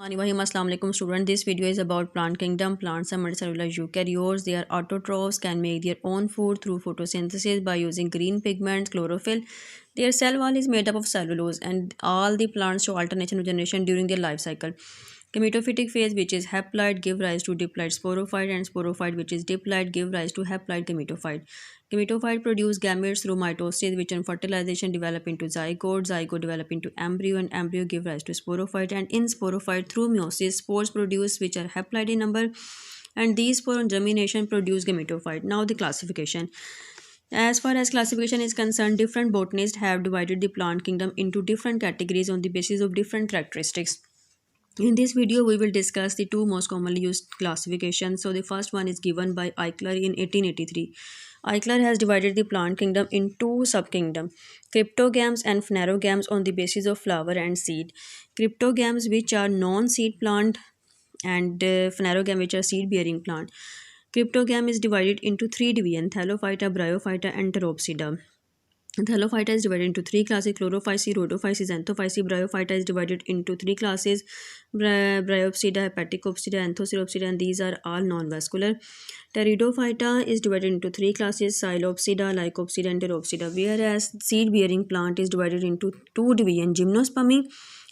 Assalamu alaikum student. This video is about plant kingdom. Plants are multicellular eukaryotes. They are autotrophs, can make their own food through photosynthesis by using green pigments, chlorophyll. Their cell wall is made up of cellulose, and all the plants show alternation of generation during their life cycle. Gametophytic phase, which is haploid, give rise to diploid sporophyte, and sporophyte, which is diploid, give rise to haploid gametophyte. Gametophyte produce gametes through mitosis, which on fertilization develop into zygote, zygote develop into embryo, and embryo give rise to sporophyte. And in sporophyte, through meiosis, spores produce, which are haploid in number, and these spores on germination produce gametophyte. Now the classification. As far as classification is concerned, different botanists have divided the plant kingdom into different categories on the basis of different characteristics. In this video, we will discuss the two most commonly used classifications. So the first one is given by Eichler in 1883. Eichler has divided the plant kingdom in two subkingdoms, cryptogams and phanerogams, on the basis of flower and seed. Cryptogams, which are non-seed plant, and phanerogam, which are seed-bearing plant. Cryptogam is divided into three divisions: Thallophyta, Bryophyta, and Pteropsida. Thallophyta is divided into three classes: Chlorophyce, Rhodophyce, Xanthophyce. Bryophyta is divided into three classes: Bryopsida, Hepaticopsida, Anthoceropsida, and these are all non-vascular. Pteridophyta is divided into three classes: Psilopsida, Lycopsida, and Pteropsida. Whereas seed-bearing plant is divided into two divisions: Gymnospermy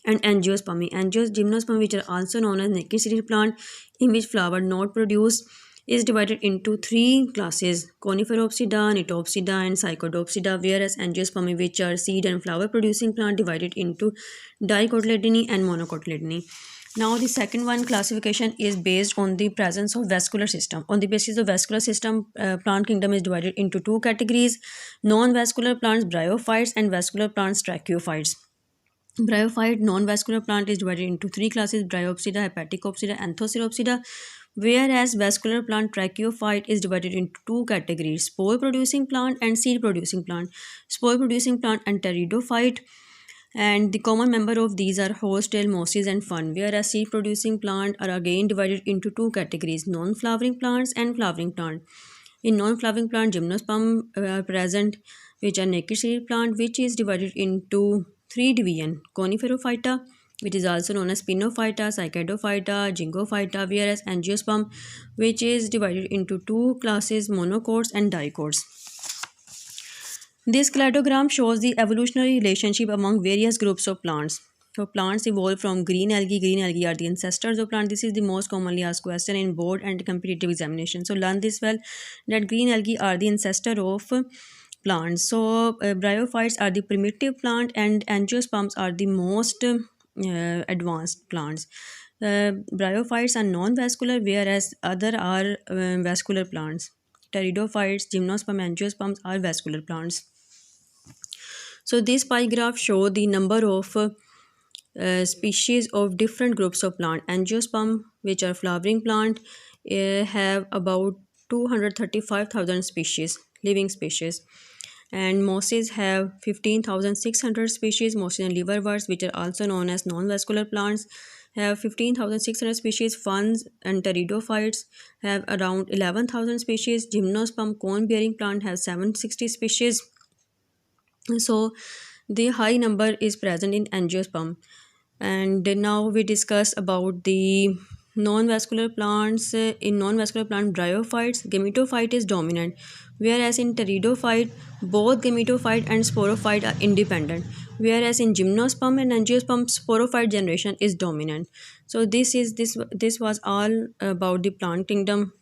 and Angiospermy. Gymnospermy, which are also known as naked seed plant, in which flower not produced, is divided into three classes: Coniferopsida, Nitopsida, and Psychodopsida, whereas Angiospermy, which are seed and flower producing plant, divided into Dicotyledone and Monocotyledone. Now the second one classification is based on the presence of vascular system. On the basis of vascular system, plant kingdom is divided into two categories: non-vascular plants, bryophytes, and vascular plants, tracheophytes. Bryophyte non-vascular plant is divided into three classes: Bryopsida, Hepaticopsida, Anthoceropsida, whereas vascular plant, tracheophyte, is divided into two categories: spore producing plant and seed producing plant. Spore producing plant and pteridophyte, and the common member of these are horsetail, mosses, and fern, whereas seed producing plant are again divided into two categories: non-flowering plants and flowering plant. In non-flowering plant, gymnosperm are present, which are naked seed plant, which is divided into three divisions: Coniferophyta, which is also known as Spinophyta, Cycadophyta, Gingophyta, whereas Angiosperm, which is divided into two classes: monocots and dicots. This cladogram shows the evolutionary relationship among various groups of plants. So plants evolved from green algae. Green algae are the ancestors of plants. This is the most commonly asked question in board and competitive examination. So learn this well, that green algae are the ancestor of plants. So bryophytes are the primitive plant, and angiosperms are the most advanced plants. Bryophytes are non-vascular, whereas other are vascular plants. Pteridophytes, gymnosperm, angiosperms are vascular plants. So this pie graph show the number of species of different groups of plant. Angiosperm, which are flowering plant, have about 235,000 species, living species. And mosses have 15,600 species. Mosses and liverworts, which are also known as non-vascular plants, have 15,600 species. Ferns and pteridophytes have around 11,000 species. Gymnosperm, cone-bearing plant, have 760 species. So the high number is present in angiosperm. And now we discuss about the non-vascular plants. In non-vascular plant, bryophytes, gametophyte is dominant, whereas in pteridophyte, both gametophyte and sporophyte are independent, whereas in gymnosperm and angiosperm, sporophyte generation is dominant. So this was all about the plant kingdom.